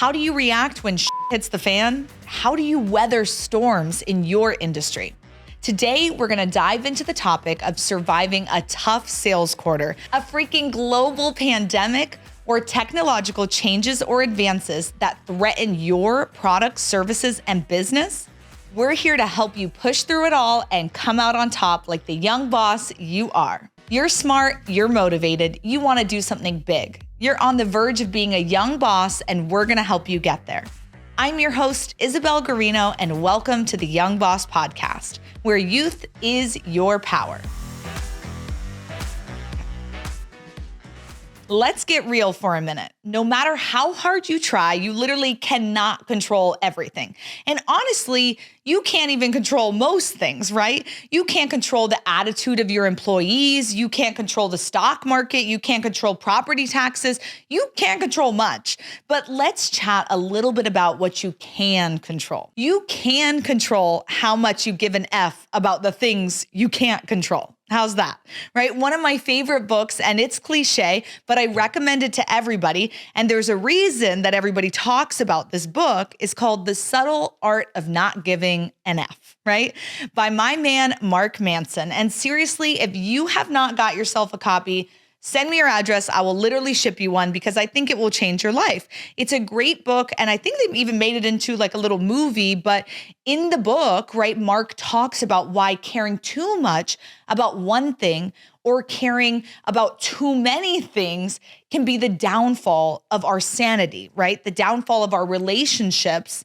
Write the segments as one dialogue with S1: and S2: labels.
S1: How do you react when shit hits the fan? How do you weather storms in your industry? Today, we're gonna dive into the topic of surviving a tough sales quarter, a freaking global pandemic, or technological changes or advances that threaten your products, services, and business. We're here to help you push through it all and come out on top like the young boss you are. You're smart, you're motivated, you wanna do something big. You're on the verge of being a young boss, and we're gonna help you get there. I'm your host, Isabel Garino, and welcome to the Young Boss Podcast, where youth is your power. Let's get real for a minute. No matter how hard you try, you literally cannot control everything. And honestly, you can't even control most things, right? You can't control the attitude of your employees. You can't control the stock market. You can't control property taxes. You can't control much. But let's chat a little bit about what you can control. You can control how much you give an F about the things you can't control. How's that, right? One of my favorite books, and it's cliche, but I recommend it to everybody. And there's a reason that everybody talks about this book. Is called The Subtle Art of Not Giving an F, right? By my man, Mark Manson. And seriously, if you have not got yourself a copy, send me your address. I will literally ship you one because I think it will change your life. It's a great book. And I think they've even made it into like a little movie, but in the book, right, Mark talks about why caring too much about one thing or caring about too many things can be the downfall of our sanity, right? The downfall of our relationships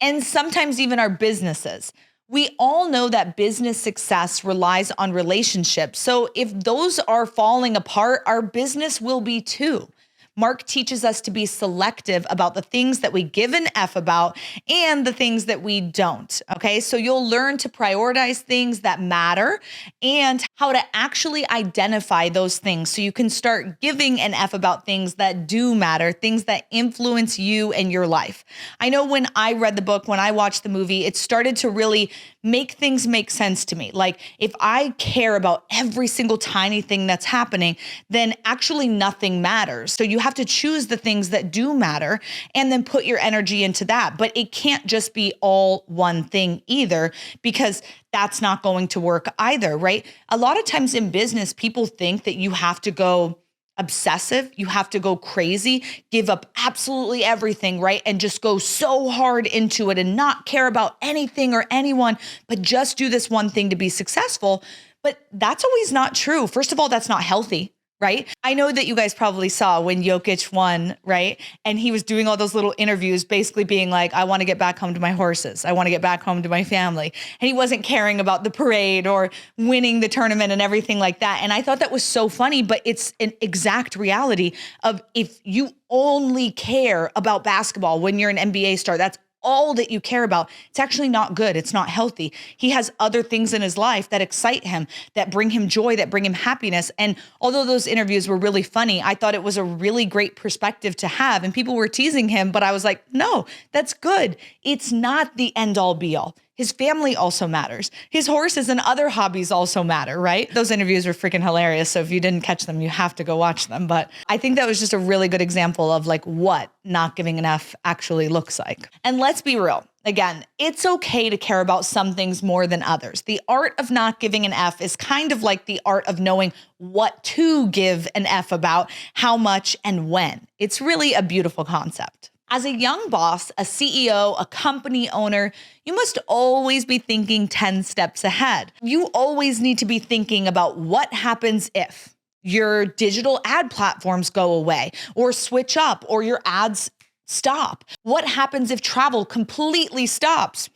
S1: and sometimes even our businesses. We all know that business success relies on relationships. So if those are falling apart, our business will be too. Mark teaches us to be selective about the things that we give an F about and the things that we don't, okay? So you'll learn to prioritize things that matter and how to actually identify those things so you can start giving an F about things that do matter, things that influence you and your life. I know when I read the book, when I watched the movie, it started to really make things make sense to me. Like if I care about every single tiny thing that's happening, then actually nothing matters. So you have to choose the things that do matter and then put your energy into that. But it can't just be all one thing either, because that's not going to work either, right? A lot of times in business, people think that you have to go obsessive, you have to go crazy, give up absolutely everything, right? And just go so hard into it and not care about anything or anyone, but just do this one thing to be successful. But that's always not true. First of all, that's not healthy. Right? I know that you guys probably saw when Jokic won, right? And he was doing all those little interviews, basically being like, I want to get back home to my horses. I want to get back home to my family. And he wasn't caring about the parade or winning the tournament and everything like that. And I thought that was so funny, but it's an exact reality of if you only care about basketball when you're an NBA star, that's all that you care about. It's actually not good. It's not healthy. He has other things in his life that excite him, that bring him joy, that bring him happiness. And although those interviews were really funny, I thought it was a really great perspective to have. And people were teasing him, but I was like, no, that's good. It's not the end all be all. His family also matters. His horses and other hobbies also matter, right? Those interviews were freaking hilarious. So if you didn't catch them, you have to go watch them. But I think that was just a really good example of like what not giving an F actually looks like. And let's be real. Again, it's okay to care about some things more than others. The art of not giving an F is kind of like the art of knowing what to give an F about, how much and when. It's really a beautiful concept. As a young boss, a CEO, a company owner, you must always be thinking 10 steps ahead. You always need to be thinking about what happens if your digital ad platforms go away or switch up or your ads stop. What happens if travel completely stops?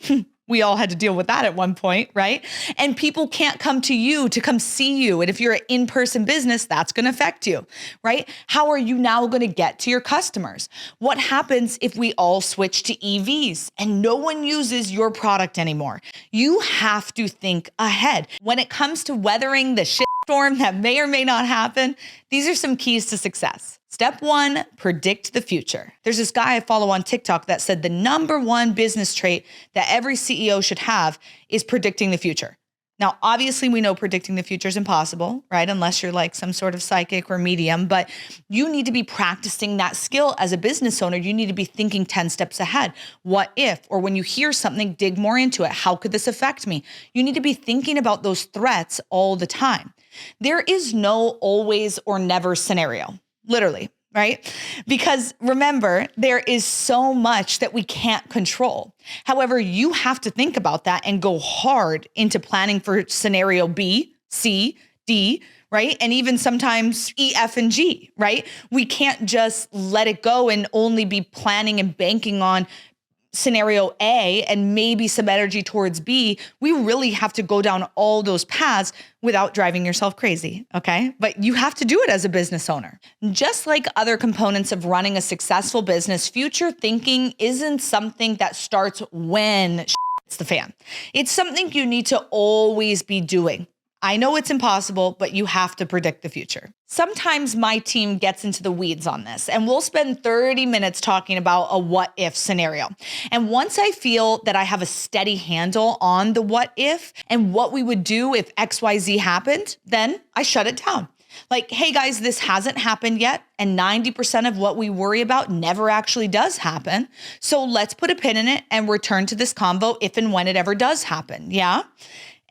S1: We all had to deal with that at one point, right? And people can't come to you to come see you. And if you're an in-person business, that's going to affect you, right? How are you now going to get to your customers? What happens if we all switch to EVs and no one uses your product anymore? You have to think ahead. When it comes to weathering the shit storm that may or may not happen, these are some keys to success. Step one, predict the future. There's this guy I follow on TikTok that said the number one business trait that every CEO should have is predicting the future. Now, obviously, we know predicting the future is impossible, right? Unless you're like some sort of psychic or medium, but you need to be practicing that skill as a business owner. You need to be thinking 10 steps ahead. What if, or when you hear something, dig more into it. How could this affect me? You need to be thinking about those threats all the time. There is no always or never scenario, literally. Right? Because remember, there is so much that we can't control. However, you have to think about that and go hard into planning for scenario B, C, D, right? And even sometimes E, F, and G, right? We can't just let it go and only be planning and banking on scenario A and maybe some energy towards B. We really have to go down all those paths without driving yourself crazy, okay? But you have to do it as a business owner. Just like other components of running a successful business, future thinking isn't something that starts when hits the fan. It's something you need to always be doing. I know it's impossible, but you have to predict the future. Sometimes my team gets into the weeds on this, and we'll spend 30 minutes talking about a what if scenario. And once I feel that I have a steady handle on the what if and what we would do if XYZ happened, then I shut it down. Like, hey guys, this hasn't happened yet, and 90% of what we worry about never actually does happen. So let's put a pin in it and return to this convo if and when it ever does happen. Yeah.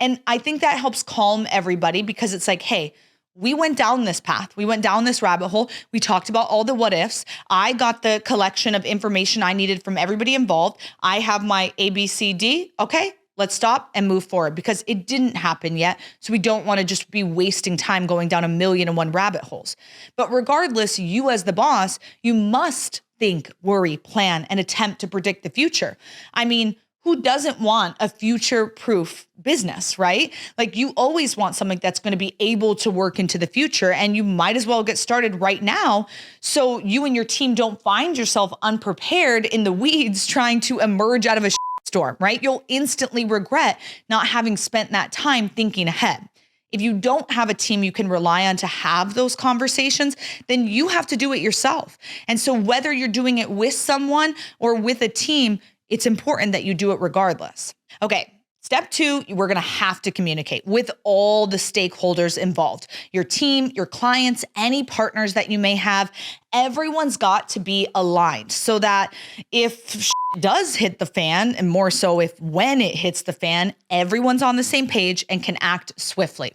S1: And I think that helps calm everybody because it's like, hey, we went down this path. We went down this rabbit hole. We talked about all the what ifs. I got the collection of information I needed from everybody involved. I have my A, B, C, D. Okay, let's stop and move forward because it didn't happen yet. So we don't want to just be wasting time going down 1,000,001 rabbit holes. But regardless, you as the boss, you must think, worry, plan, and attempt to predict the future. I mean, who doesn't want a future-proof business, right? Like you always want something that's going to be able to work into the future, and you might as well get started right now so you and your team don't find yourself unprepared in the weeds trying to emerge out of a storm, right? You'll instantly regret not having spent that time thinking ahead. If you don't have a team you can rely on to have those conversations, then you have to do it yourself. And so whether you're doing it with someone or with a team, it's important that you do it regardless. Okay, step 2, we're gonna have to communicate with all the stakeholders involved. Your team, your clients, any partners that you may have, everyone's got to be aligned so that if does hit the fan, and more so if when it hits the fan, everyone's on the same page and can act swiftly.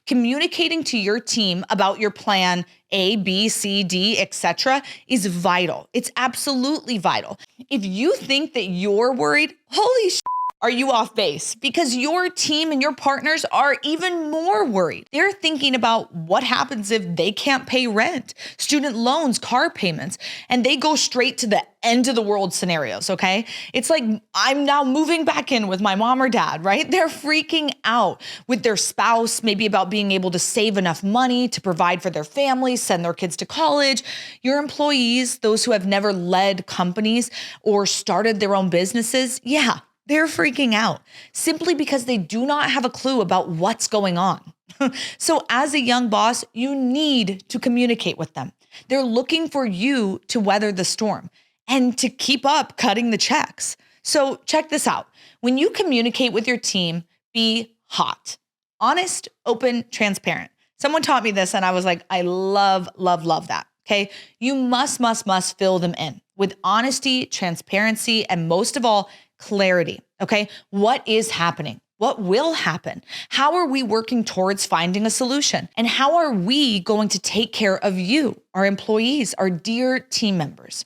S1: Communicating to your team about your plan A, B, C, D, etc. is vital. It's absolutely vital. If you think that you're worried, holy shit, are you off base? Because your team and your partners are even more worried. They're thinking about what happens if they can't pay rent, student loans, car payments, and they go straight to the end of the world scenarios, okay? It's like, I'm now moving back in with my mom or dad, right? They're freaking out with their spouse, maybe about being able to save enough money to provide for their families, send their kids to college. Your employees, those who have never led companies or started their own businesses, yeah, they're freaking out simply because they do not have a clue about what's going on. So as a young boss, you need to communicate with them. They're looking for you to weather the storm and to keep up cutting the checks. So check this out. When you communicate with your team, be hot, honest, open, transparent. Someone taught me this and I was like, I love, love, love that. Okay. You must fill them in with honesty, transparency, and most of all, clarity. Okay. What is happening? What will happen? How are we working towards finding a solution? And how are we going to take care of you, our employees, our dear team members?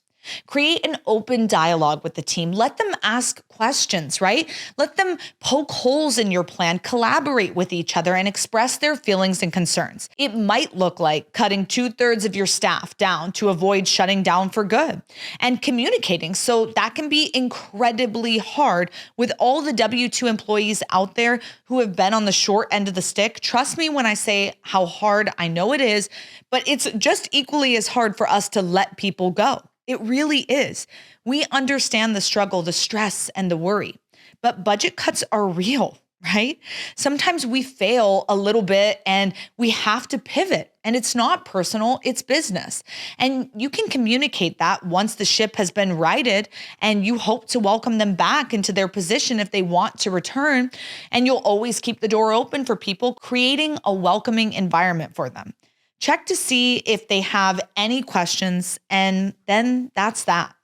S1: Create an open dialogue with the team. Let them ask questions, right? Let them poke holes in your plan, collaborate with each other, and express their feelings and concerns. It might look like cutting 2/3 of your staff down to avoid shutting down for good and communicating. So that can be incredibly hard with all the W-2 employees out there who have been on the short end of the stick. Trust me when I say how hard I know it is, but it's just equally as hard for us to let people go. It really is. We understand the struggle, the stress, and the worry, but budget cuts are real. right? Sometimes we fail a little bit and we have to pivot, and it's not personal, it's business. And you can communicate that once the ship has been righted, and you hope to welcome them back into their position if they want to return. And you'll always keep the door open for people, creating a welcoming environment for them. Check to see if they have any questions, and then that's that.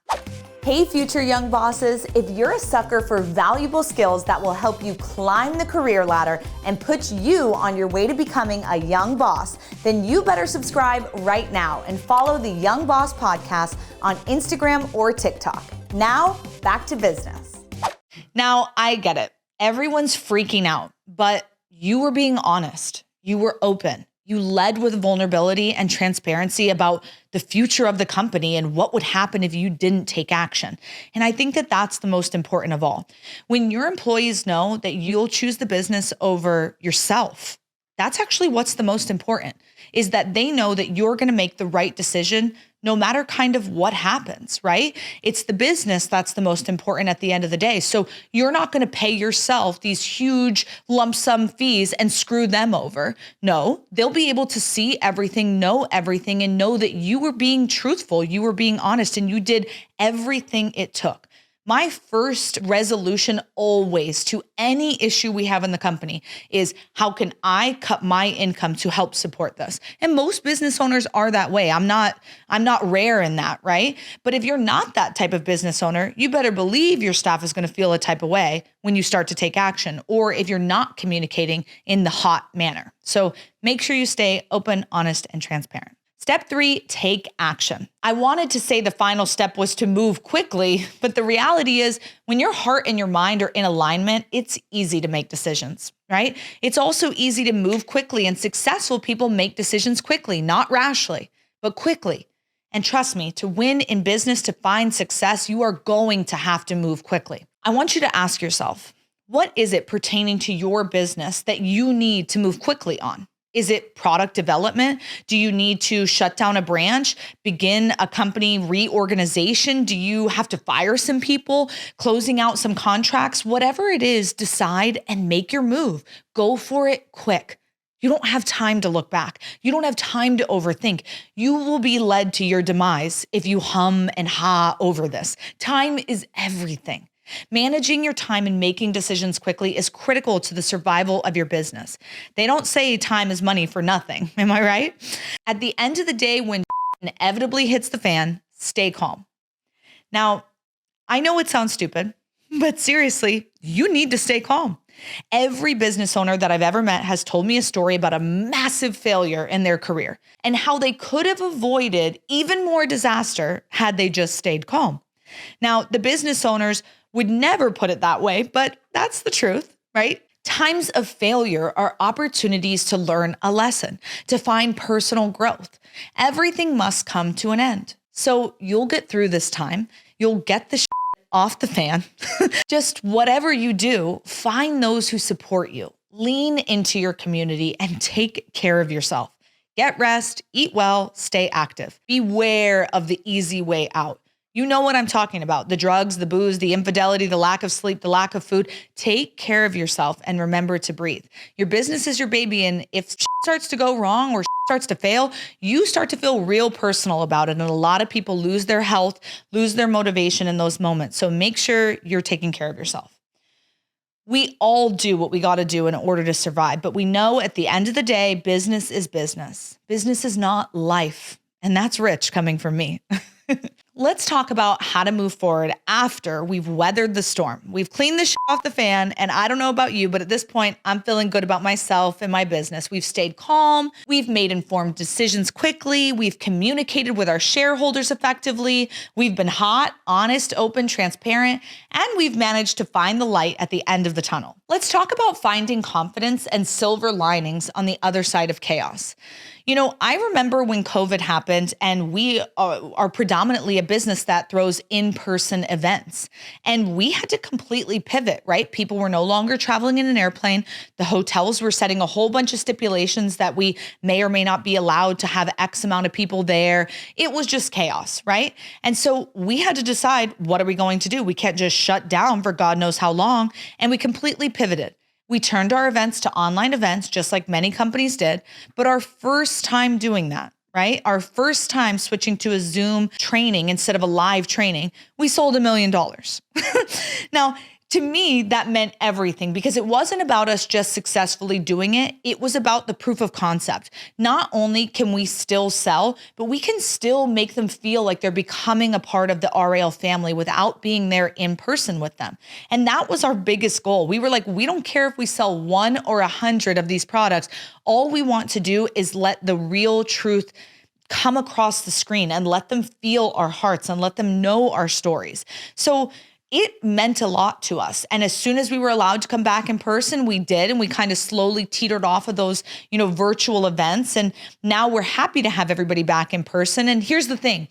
S2: Hey, future young bosses, if you're a sucker for valuable skills that will help you climb the career ladder and put you on your way to becoming a young boss, then you better subscribe right now and follow the Young Boss Podcast on Instagram or TikTok. Now, back to business.
S1: Now, I get it. Everyone's freaking out, but you were being honest. You were open. You led with vulnerability and transparency about the future of the company and what would happen if you didn't take action. And I think that that's the most important of all. When your employees know that you'll choose the business over yourself, that's actually what's the most important, is that they know that you're going to make the right decision no matter kind of what happens, right? It's the business that's the most important at the end of the day. So you're not going to pay yourself these huge lump sum fees and screw them over. No, they'll be able to see everything, know everything, and know that you were being truthful, you were being honest, and you did everything it took. My first resolution always to any issue we have in the company is, how can I cut my income to help support this? And most business owners are that way. I'm not rare in that, right? But if you're not that type of business owner, you better believe your staff is going to feel a type of way when you start to take action, or if you're not communicating in the hot manner. So make sure you stay open, honest, and transparent. Step 3, take action. I wanted to say the final step was to move quickly, but the reality is when your heart and your mind are in alignment, it's easy to make decisions, right? It's also easy to move quickly, and successful people make decisions quickly, not rashly, but quickly. And trust me, to win in business, to find success, you are going to have to move quickly. I want you to ask yourself, what is it pertaining to your business that you need to move quickly on? Is it product development? Do you need to shut down a branch, begin a company reorganization? Do you have to fire some people, closing out some contracts? Whatever it is, decide and make your move. Go for it quick. You don't have time to look back. You don't have time to overthink. You will be led to your demise if you hum and ha over this. Time is everything. Managing your time and making decisions quickly is critical to the survival of your business. They don't say time is money for nothing. Am I right? At the end of the day, when inevitably hits the fan, stay calm. Now, I know it sounds stupid, but seriously, you need to stay calm. Every business owner that I've ever met has told me a story about a massive failure in their career and how they could have avoided even more disaster had they just stayed calm. Now, the business owners would never put it that way, but that's the truth, right? Times of failure are opportunities to learn a lesson, to find personal growth. Everything must come to an end. So you'll get through this time. You'll get the off the fan. Just whatever you do, find those who support you. Lean into your community and take care of yourself. Get rest, eat well, stay active. Beware of the easy way out. You know what I'm talking about. The drugs, the booze, the infidelity, the lack of sleep, the lack of food. Take care of yourself and remember to breathe. Your business is your baby, and if starts to go wrong or starts to fail, you start to feel real personal about it. And a lot of people lose their health, lose their motivation in those moments. So make sure you're taking care of yourself. We all do what we got to do in order to survive, but we know at the end of the day, business is business. Business is not life. And that's rich coming from me. Let's talk about how to move forward after we've weathered the storm. We've cleaned the shit off the fan, and I don't know about you, but at this point, I'm feeling good about myself and my business. We've stayed calm. We've made informed decisions quickly. We've communicated with our shareholders effectively. We've been hot, honest, open, transparent, and we've managed to find the light at the end of the tunnel. Let's talk about finding confidence and silver linings on the other side of chaos. You know, I remember when COVID happened, and we are predominantly a business that throws in-person events, and we had to completely pivot, right? People were no longer traveling in an airplane. The hotels were setting a whole bunch of stipulations that we may or may not be allowed to have X amount of people there. It was just chaos, right? And so we had to decide, what are we going to do? We can't just shut down for God knows how long, and we completely pivoted. We turned our events to online events, just like many companies did. But our first time doing that, right? Our first time switching to a Zoom training instead of a live training, we sold $1 million. Now, to me, that meant everything because it wasn't about us just successfully doing it. It was about the proof of concept. Not only can we still sell, but we can still make them feel like they're becoming a part of the RAL family without being there in person with them. And that was our biggest goal. We were like, we don't care if we sell 1 or 100 of these products. All we want to do is let the real truth come across the screen and let them feel our hearts and let them know our stories. So it meant a lot to us. And as soon as we were allowed to come back in person, we did. And we kind of slowly teetered off of those, virtual events. And now we're happy to have everybody back in person. And here's the thing.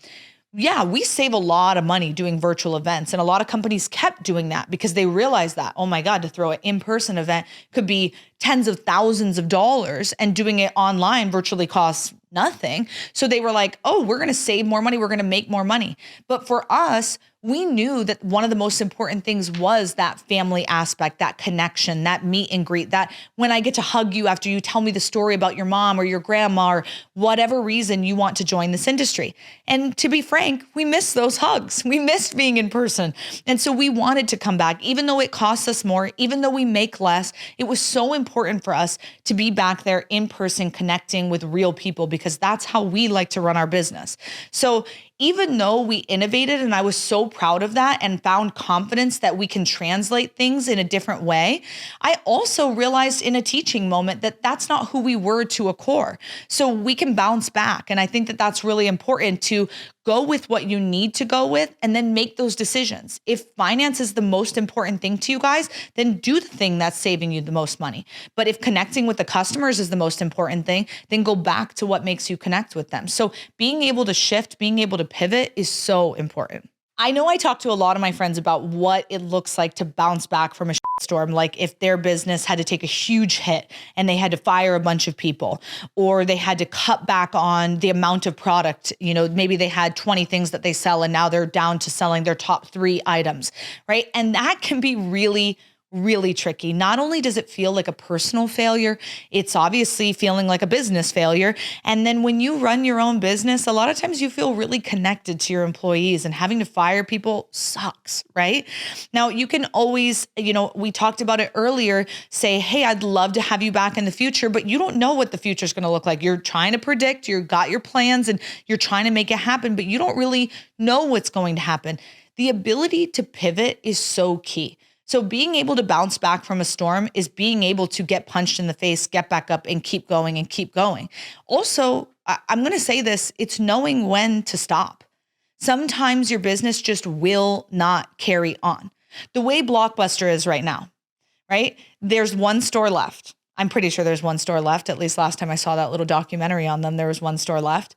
S1: Yeah, we save a lot of money doing virtual events. And a lot of companies kept doing that because they realized that, oh my God, to throw an in-person event could be tens of thousands of dollars and doing it online virtually costs nothing. So they were like, oh, we're going to save more money. We're going to make more money. But for us, we knew that one of the most important things was that family aspect, that connection, that meet and greet, that when I get to hug you after you tell me the story about your mom or your grandma or whatever reason you want to join this industry. And to be frank, we missed those hugs. We missed being in person. And so we wanted to come back, even though it costs us more, even though we make less. It was so important for us to be back there in person, connecting with real people, because that's how we like to run our business. So even though we innovated, and I was so proud of that and found confidence that we can translate things in a different way, I also realized in a teaching moment that that's not who we were to a core. So we can bounce back. And I think that that's really important to go with what you need to go with and then make those decisions. If finance is the most important thing to you guys, then do the thing that's saving you the most money. But if connecting with the customers is the most important thing, then go back to what makes you connect with them. So being able to shift, being able to pivot is so important. I know I talk to a lot of my friends about what it looks like to bounce back from a storm, like if their business had to take a huge hit and they had to fire a bunch of people, or they had to cut back on the amount of product, maybe they had 20 things that they sell and now they're down to selling their top 3 items, right? And that can be really tricky. Not only does it feel like a personal failure, it's obviously feeling like a business failure. And then when you run your own business, a lot of times you feel really connected to your employees, and having to fire people sucks, right? Now you can always, we talked about it earlier, say, hey, I'd love to have you back in the future, but you don't know what the future is going to look like. You're trying to predict, you've got your plans and you're trying to make it happen, but you don't really know what's going to happen. The ability to pivot is so key. So being able to bounce back from a storm is being able to get punched in the face, get back up and keep going and keep going. Also, I'm going to say this, it's knowing when to stop. Sometimes your business just will not carry on. The way Blockbuster is right now, right? There's one store left. I'm pretty sure there's one store left. At least last time I saw that little documentary on them, there was one store left.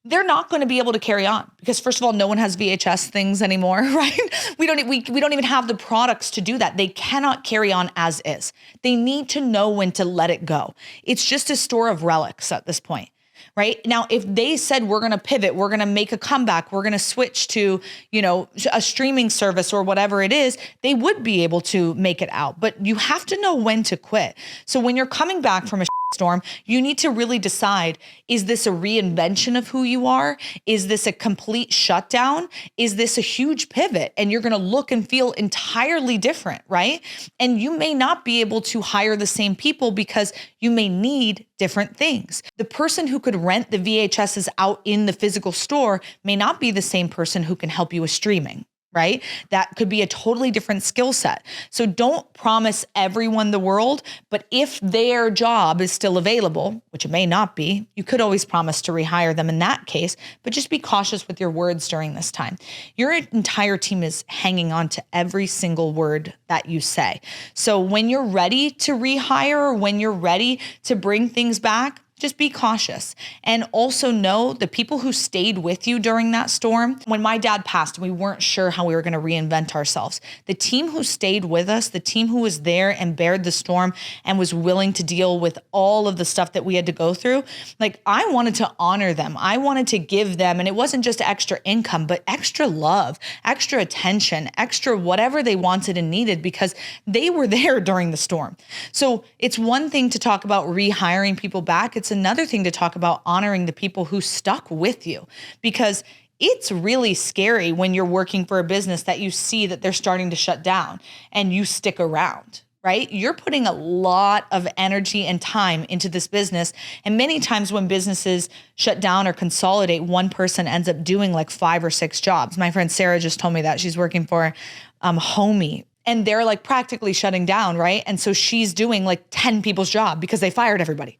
S1: They're not going to be able to carry on because, first of all, no one has VHS things anymore, right? We don't even have the products to do that. They cannot carry on as is. They need to know when to let it go. It's just a store of relics at this point, right? Now, if they said, we're going to pivot, we're going to make a comeback, we're going to switch to, a streaming service or whatever it is, they would be able to make it out. But you have to know when to quit. So when you're coming back from a storm, you need to really decide, is this a reinvention of who you are? Is this a complete shutdown? Is this a huge pivot? And you're going to look and feel entirely different, right? And you may not be able to hire the same people because you may need different things. The person who could rent the VHSs out in the physical store may not be the same person who can help you with streaming, right? That could be a totally different skill set. So don't promise everyone the world, but if their job is still available, which it may not be, you could always promise to rehire them in that case, but just be cautious with your words during this time. Your entire team is hanging on to every single word that you say. So when you're ready to rehire, or when you're ready to bring things back, just be cautious. And also know the people who stayed with you during that storm. When my dad passed, we weren't sure how we were going to reinvent ourselves. The team who stayed with us, the team who was there and bared the storm and was willing to deal with all of the stuff that we had to go through, like I wanted to honor them. I wanted to give them, and it wasn't just extra income, but extra love, extra attention, extra whatever they wanted and needed because they were there during the storm. So it's one thing to talk about rehiring people back. It's another thing to talk about honoring the people who stuck with you, because it's really scary when you're working for a business that you see that they're starting to shut down and you stick around, right? You're putting a lot of energy and time into this business. And many times when businesses shut down or consolidate, one person ends up doing like 5 or 6 jobs. My friend Sarah just told me that she's working for Homey. And they're like practically shutting down, right? And so she's doing like 10 people's job because they fired everybody.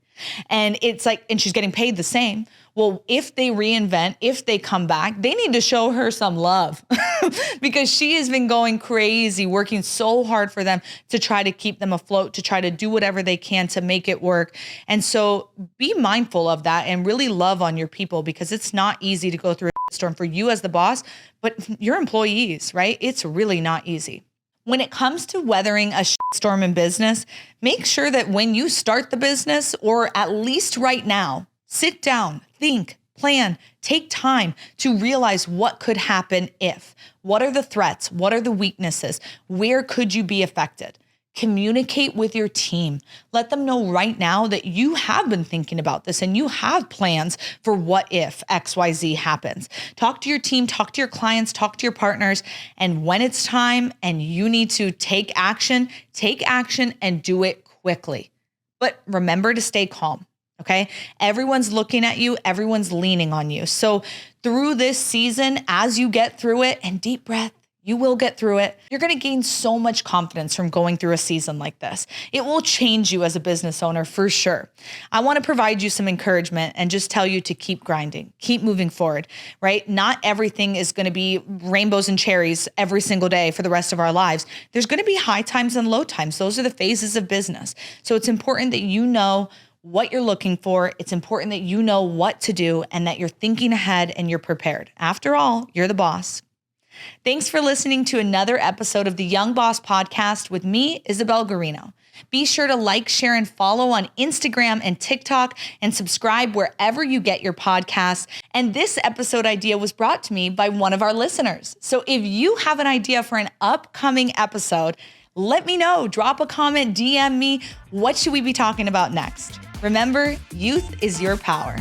S1: And it's like, and she's getting paid the same. Well, if they reinvent, if they come back, they need to show her some love because she has been going crazy, working so hard for them to try to keep them afloat, to try to do whatever they can to make it work. And so be mindful of that and really love on your people, because it's not easy to go through a storm for you as the boss, but your employees, right? It's really not easy. When it comes to weathering a storm in business, make sure that when you start the business, or at least right now, sit down, think, plan, take time to realize what could happen if. What are the threats? What are the weaknesses? Where could you be affected? Communicate with your team. Let them know right now that you have been thinking about this and you have plans for what if XYZ happens. Talk to your team, talk to your clients, talk to your partners. And when it's time and you need to take action and do it quickly. But remember to stay calm. Okay. Everyone's looking at you. Everyone's leaning on you. So through this season, as you get through it, and deep breath, you will get through it. You're going to gain so much confidence from going through a season like this. It will change you as a business owner for sure. I want to provide you some encouragement and just tell you to keep grinding, keep moving forward, right? Not everything is going to be rainbows and cherries every single day for the rest of our lives. There's going to be high times and low times. Those are the phases of business. So it's important that you know what you're looking for. It's important that you know what to do and that you're thinking ahead and you're prepared. After all, you're the boss. Thanks for listening to another episode of the Young Boss Podcast with me, Isabel Garino. Be sure to like, share, and follow on Instagram and TikTok, and subscribe wherever you get your podcasts. And this episode idea was brought to me by one of our listeners. So if you have an idea for an upcoming episode, let me know. Drop a comment, DM me. What should we be talking about next? Remember, youth is your power.